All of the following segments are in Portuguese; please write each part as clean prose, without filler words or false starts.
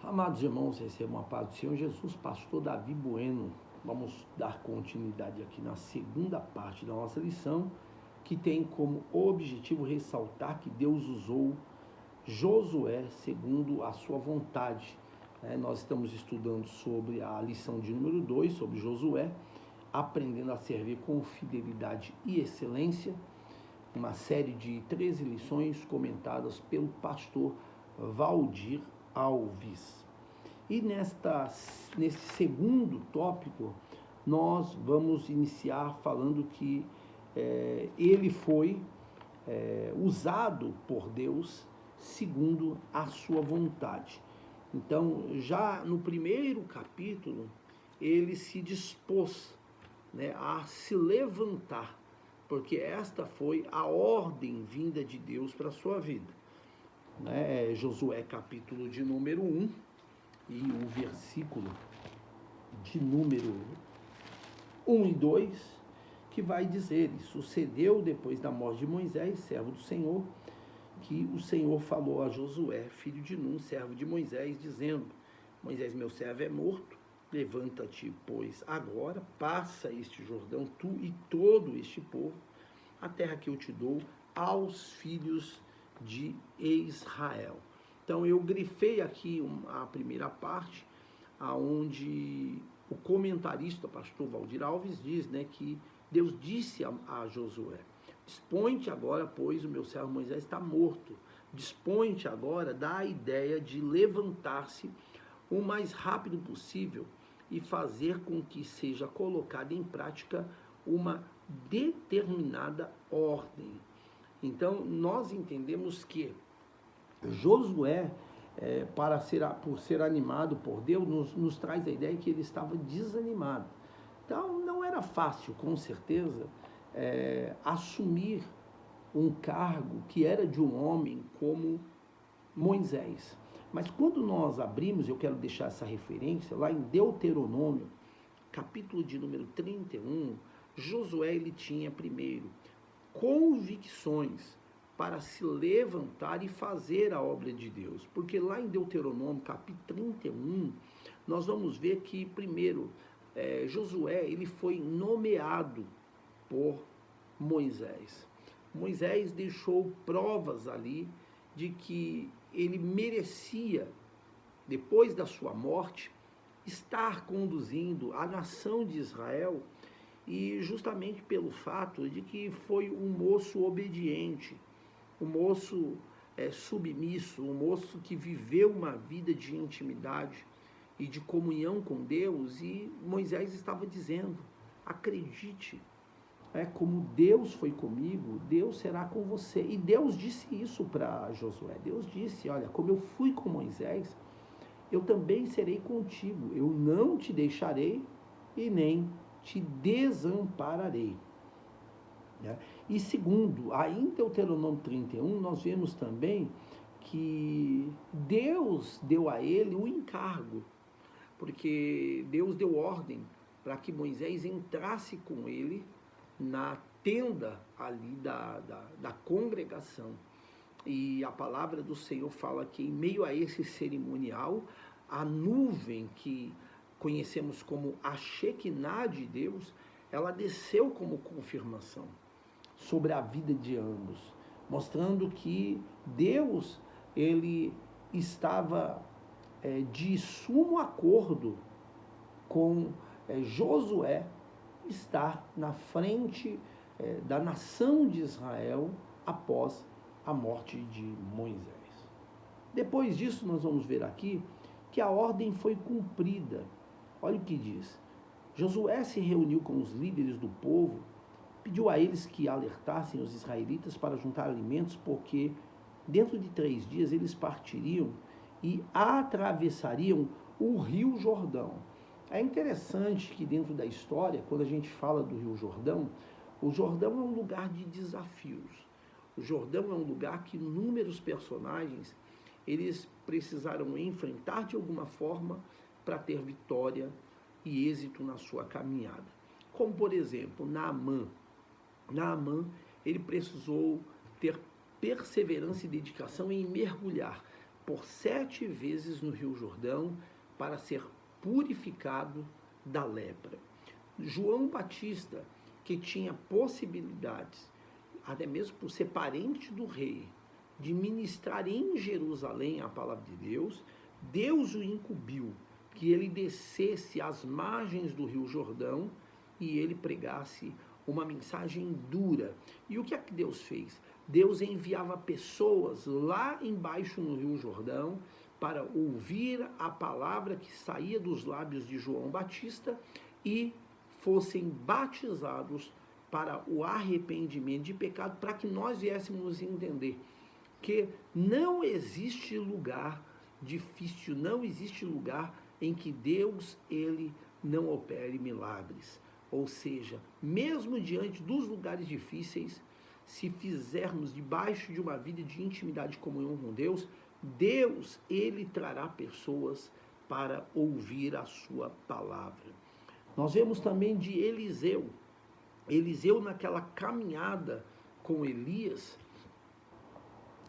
Amados irmãos, recebam a paz do Senhor Jesus, pastor Davi Bueno. Vamos dar continuidade aqui na segunda parte da nossa lição, que tem como objetivo ressaltar que Deus usou Josué segundo a sua vontade. Nós estamos estudando sobre a lição de número 2, sobre Josué, aprendendo a servir com fidelidade e excelência, uma série de 13 lições comentadas pelo pastor Valdir Alves. E nesse segundo tópico, nós vamos iniciar falando que ele foi usado por Deus segundo a sua vontade. Então, já no primeiro capítulo, ele se dispôs a se levantar, porque esta foi a ordem vinda de Deus para a sua vida. Josué capítulo de número 1 e o versículo de número 1 e 2, que vai dizer: e sucedeu depois da morte de Moisés, servo do Senhor, que o Senhor falou a Josué, filho de Nun, servo de Moisés, dizendo: Moisés, meu servo, é morto, levanta-te, pois agora passa este Jordão, tu e todo este povo, a terra que eu te dou aos filhos de Israel. Então eu grifei aqui a primeira parte, aonde o comentarista, o pastor Valdir Alves, diz que Deus disse a Josué: dispõe-te agora, pois o meu servo Moisés está morto. Dispõe-te agora, dá a ideia de levantar-se o mais rápido possível e fazer com que seja colocada em prática uma determinada ordem. Então, nós entendemos que Josué, por ser animado por Deus, nos traz a ideia que ele estava desanimado. Então, não era fácil, com certeza, assumir um cargo que era de um homem como Moisés. Mas quando nós abrimos, eu quero deixar essa referência, lá em Deuteronômio, capítulo de número 31, Josué ele tinha primeiro convicções para se levantar e fazer a obra de Deus. Porque lá em Deuteronômio, capítulo 31, nós vamos ver que, primeiro, Josué ele foi nomeado por Moisés. Moisés deixou provas ali de que ele merecia, depois da sua morte, estar conduzindo a nação de Israel, e justamente pelo fato de que foi um moço obediente, um moço submisso, um moço que viveu uma vida de intimidade e de comunhão com Deus, e Moisés estava dizendo: acredite, como Deus foi comigo, Deus será com você. E Deus disse isso para Josué. Deus disse: olha, como eu fui com Moisés, eu também serei contigo, eu não te deixarei e nem te desampararei. E segundo, aí em Deuteronômio 31, nós vemos também que Deus deu a ele o encargo, porque Deus deu ordem para que Moisés entrasse com ele na tenda ali da congregação. E a palavra do Senhor fala que em meio a esse cerimonial, a nuvem que conhecemos como a Shekinah de Deus, ela desceu como confirmação sobre a vida de ambos, mostrando que Deus ele estava de sumo acordo com Josué estar na frente da nação de Israel após a morte de Moisés. Depois disso, nós vamos ver aqui que a ordem foi cumprida. Olha o que diz: Josué se reuniu com os líderes do povo, pediu a eles que alertassem os israelitas para juntar alimentos, porque dentro de 3 dias eles partiriam e atravessariam o Rio Jordão. É interessante que dentro da história, quando a gente fala do Rio Jordão, o Jordão é um lugar de desafios. O Jordão é um lugar que inúmeros personagens eles precisaram enfrentar de alguma forma para ter vitória e êxito na sua caminhada. Como, por exemplo, Naamã. Naamã, ele precisou ter perseverança e dedicação em mergulhar por 7 vezes no Rio Jordão para ser purificado da lepra. João Batista, que tinha possibilidades, até mesmo por ser parente do rei, de ministrar em Jerusalém a palavra de Deus, Deus o incumbiu que ele descesse às margens do Rio Jordão e ele pregasse uma mensagem dura. E o que é que Deus fez? Deus enviava pessoas lá embaixo no Rio Jordão para ouvir a palavra que saía dos lábios de João Batista e fossem batizados para o arrependimento de pecado, para que nós viéssemos entender que não existe lugar difícil, não existe lugar em que Deus ele não opere milagres. Ou seja, mesmo diante dos lugares difíceis, se fizermos debaixo de uma vida de intimidade e comunhão com Deus, Deus ele trará pessoas para ouvir a sua palavra. Nós vemos também de Eliseu. Eliseu naquela caminhada com Elias,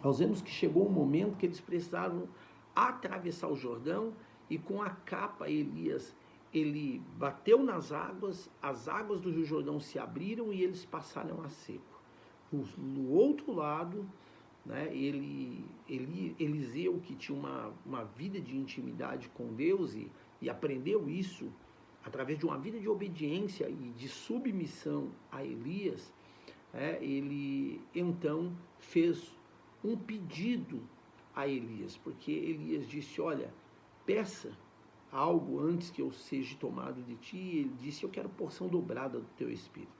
nós vemos que chegou um momento que eles precisaram atravessar o Jordão e com a capa Elias, ele bateu nas águas, as águas do Rio Jordão se abriram e eles passaram a seco. No outro lado, né, Eliseu, que tinha uma vida de intimidade com Deus e aprendeu isso através de uma vida de obediência e de submissão a Elias, ele então fez um pedido a Elias, porque Elias disse, olha, peça algo antes que eu seja tomado de ti. Ele disse, eu quero porção dobrada do teu espírito.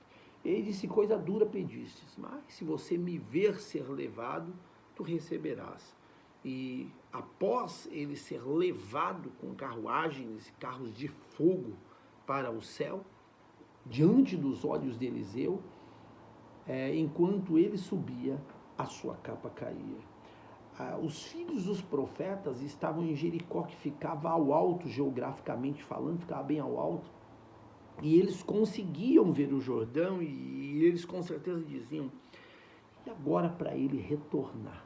Ele disse, coisa dura pedistes, mas se você me ver ser levado, tu receberás. E após ele ser levado com carruagens e carros de fogo para o céu, diante dos olhos de Eliseu, enquanto ele subia, a sua capa caía. Os filhos dos profetas estavam em Jericó, que ficava ao alto, geograficamente falando, ficava bem ao alto, e eles conseguiam ver o Jordão, e eles com certeza diziam, e agora para ele retornar?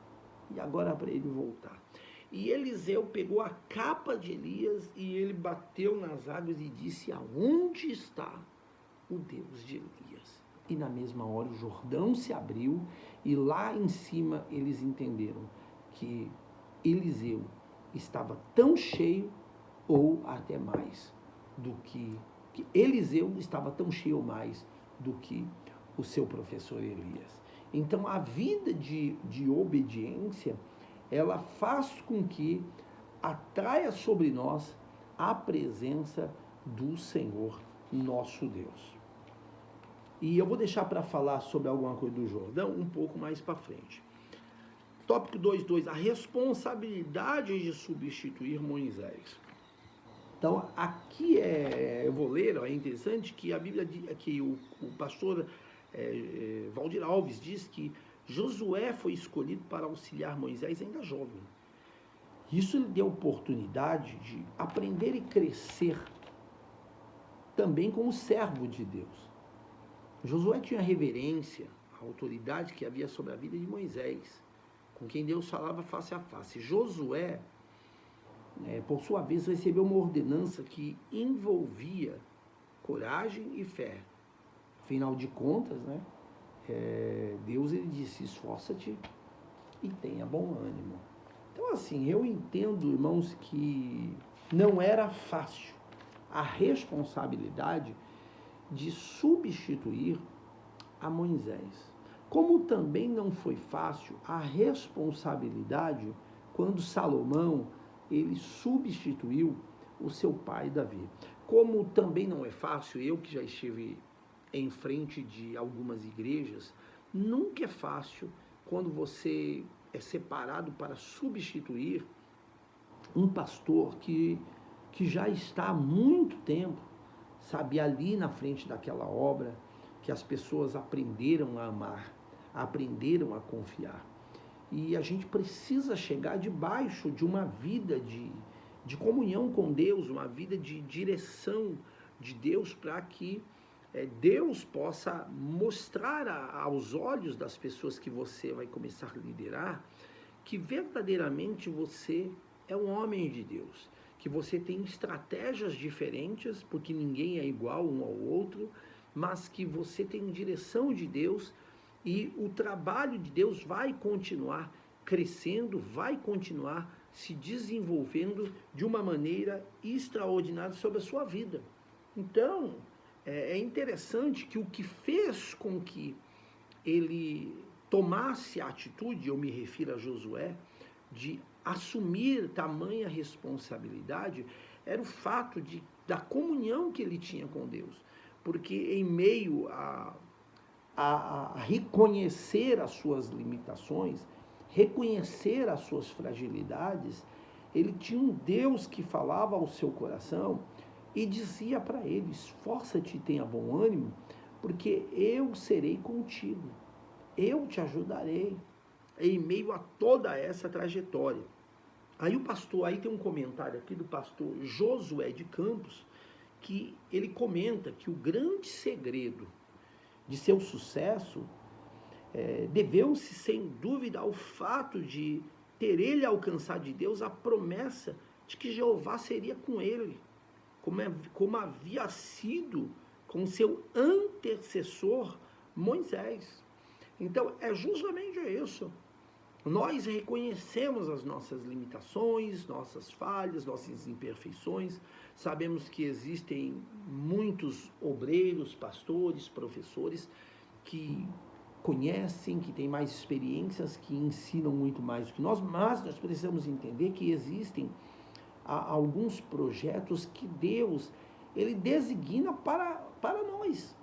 E agora para ele voltar? E Eliseu pegou a capa de Elias e ele bateu nas águas e disse, aonde está o Deus de Elias? E na mesma hora o Jordão se abriu e lá em cima eles entenderam que Eliseu estava tão cheio ou até mais do que Eliseu estava tão cheio ou mais do que o seu professor Elias. Então a vida de obediência, ela faz com que atraia sobre nós a presença do Senhor nosso Deus. E eu vou deixar para falar sobre alguma coisa do Jordão um pouco mais para frente. Tópico 2.2, a responsabilidade de substituir Moisés. Então, aqui eu vou ler, é interessante que a Bíblia, que o pastor Valdir Alves diz que Josué foi escolhido para auxiliar Moisés ainda jovem. Isso lhe deu oportunidade de aprender e crescer também como servo de Deus. Josué tinha reverência à autoridade que havia sobre a vida de Moisés, com quem Deus falava face a face. Josué, por sua vez, recebeu uma ordenança que envolvia coragem e fé. Afinal de contas, Deus ele disse, esforça-te e tenha bom ânimo. Então, assim, eu entendo, irmãos, que não era fácil a responsabilidade de substituir a Moisés. Como também não foi fácil a responsabilidade quando Salomão ele substituiu o seu pai Davi. Como também não é fácil, eu que já estive em frente de algumas igrejas, nunca é fácil quando você é separado para substituir um pastor que já está há muito tempo, sabe, ali na frente daquela obra, que as pessoas aprenderam a amar, aprenderam a confiar. E a gente precisa chegar debaixo de uma vida de comunhão com Deus, uma vida de direção de Deus, para que Deus possa mostrar aos olhos das pessoas que você vai começar a liderar, que verdadeiramente você é um homem de Deus, que você tem estratégias diferentes, porque ninguém é igual um ao outro, mas que você tem direção de Deus e o trabalho de Deus vai continuar crescendo, vai continuar se desenvolvendo de uma maneira extraordinária sobre a sua vida. Então, é interessante que o que fez com que ele tomasse a atitude, eu me refiro a Josué, de assumir tamanha responsabilidade, era o fato da comunhão que ele tinha com Deus. Porque em meio a reconhecer as suas limitações, reconhecer as suas fragilidades, ele tinha um Deus que falava ao seu coração e dizia para ele: esforça-te e tenha bom ânimo, porque eu serei contigo, eu te ajudarei em meio a toda essa trajetória. Aí tem um comentário aqui do pastor Josué de Campos, que ele comenta que o grande segredo de seu sucesso deveu-se, sem dúvida, ao fato de ter ele alcançado de Deus a promessa de que Jeová seria com ele, como havia sido com seu antecessor Moisés. Então, é justamente isso. Nós reconhecemos as nossas limitações, nossas falhas, nossas imperfeições. Sabemos que existem muitos obreiros, pastores, professores que conhecem, que têm mais experiências, que ensinam muito mais do que nós, mas nós precisamos entender que existem alguns projetos que Deus, ele designa para nós.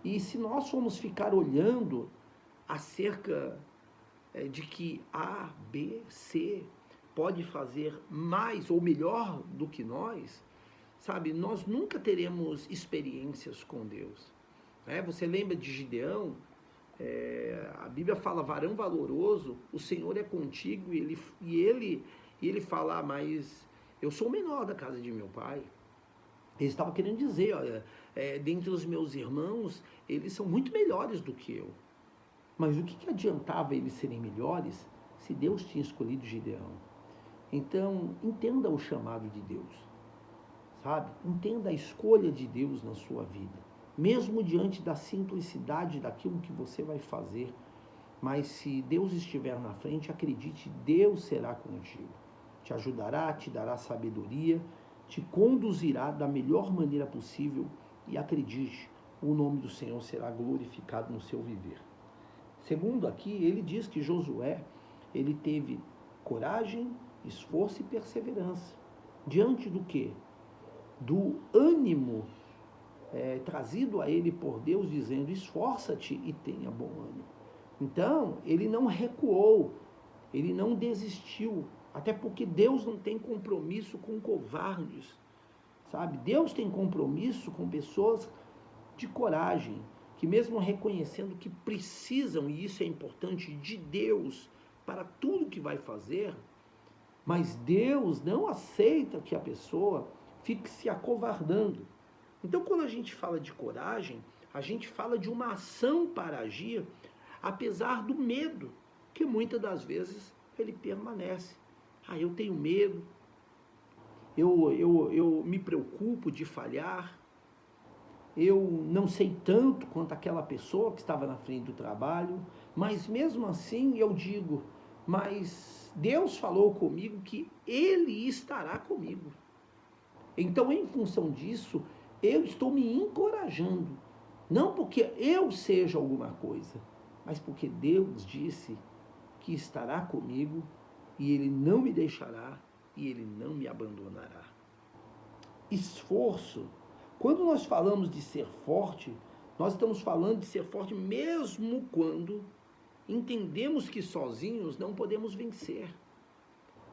E se nós formos ficar olhando acerca de que A, B, C pode fazer mais ou melhor do que nós, sabe, nós nunca teremos experiências com Deus. Você lembra de Gideão? A Bíblia fala: varão valoroso, o Senhor é contigo, e ele fala: mas eu sou o menor da casa de meu pai. Ele estava querendo dizer: olha, dentre os meus irmãos, eles são muito melhores do que eu. Mas o que adiantava eles serem melhores se Deus tinha escolhido Gideão? Então, entenda o chamado de Deus, sabe? Entenda a escolha de Deus na sua vida, mesmo diante da simplicidade daquilo que você vai fazer. Mas se Deus estiver na frente, acredite, Deus será contigo. Te ajudará, te dará sabedoria, te conduzirá da melhor maneira possível e acredite, o nome do Senhor será glorificado no seu viver. Segundo aqui, ele diz que Josué, ele teve coragem, esforço e perseverança. Diante do quê? Do ânimo trazido a ele por Deus, dizendo: esforça-te e tenha bom ânimo. Então, ele não recuou, ele não desistiu, até porque Deus não tem compromisso com covardes, sabe? Deus tem compromisso com pessoas de coragem, que mesmo reconhecendo que precisam, e isso é importante, de Deus para tudo que vai fazer, mas Deus não aceita que a pessoa fique se acovardando. Então, quando a gente fala de coragem, a gente fala de uma ação para agir, apesar do medo, que muitas das vezes ele permanece. Eu tenho medo, eu me preocupo de falhar, eu não sei tanto quanto aquela pessoa que estava na frente do trabalho, mas mesmo assim eu digo: mas Deus falou comigo que Ele estará comigo. Então, em função disso, eu estou me encorajando, não porque eu seja alguma coisa, mas porque Deus disse que estará comigo e Ele não me deixará e Ele não me abandonará. Esforço. Quando nós falamos de ser forte, nós estamos falando de ser forte mesmo quando entendemos que sozinhos não podemos vencer,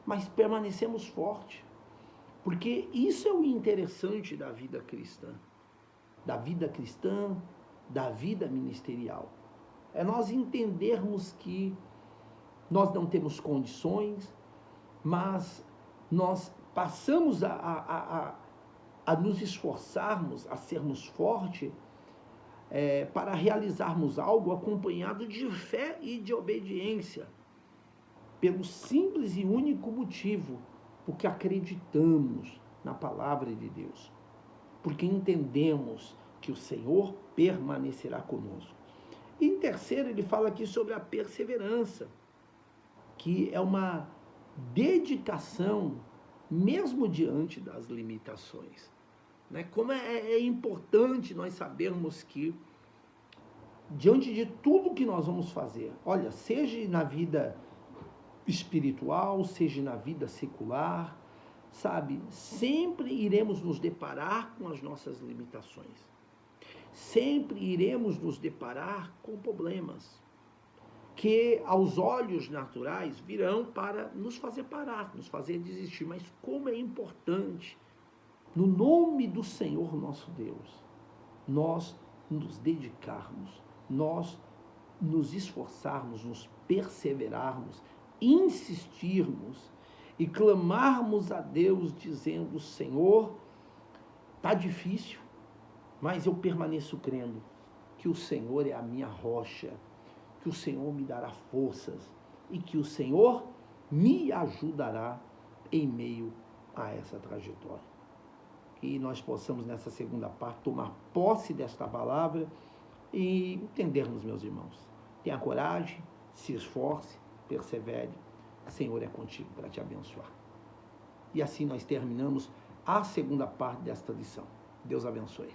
mas permanecemos fortes, porque isso é o interessante da vida cristã, da vida ministerial. É nós entendermos que nós não temos condições, mas nós passamos a nos esforçarmos, a sermos fortes, para realizarmos algo acompanhado de fé e de obediência. pelo simples e único motivo, porque acreditamos na palavra de Deus, porque entendemos que o Senhor permanecerá conosco. E em terceiro, ele fala aqui sobre a perseverança, que é uma dedicação, mesmo diante das limitações. Né? Como é importante nós sabermos que, diante de tudo que nós vamos fazer, olha, seja na vida espiritual, seja na vida secular, sabe, sempre iremos nos deparar com as nossas limitações. Sempre iremos nos deparar com problemas que aos olhos naturais virão para nos fazer parar, nos fazer desistir. Mas como é importante, no nome do Senhor nosso Deus, nós nos dedicarmos, nós nos esforçarmos, nos perseverarmos, insistirmos e clamarmos a Deus dizendo: Senhor, está difícil, mas eu permaneço crendo que o Senhor é a minha rocha, que o Senhor me dará forças e que o Senhor me ajudará em meio a essa trajetória. Que nós possamos, nessa segunda parte, tomar posse desta palavra e entendermos, meus irmãos. Tenha coragem, se esforce, persevere. O Senhor é contigo para te abençoar. E assim nós terminamos a segunda parte desta lição. Deus abençoe.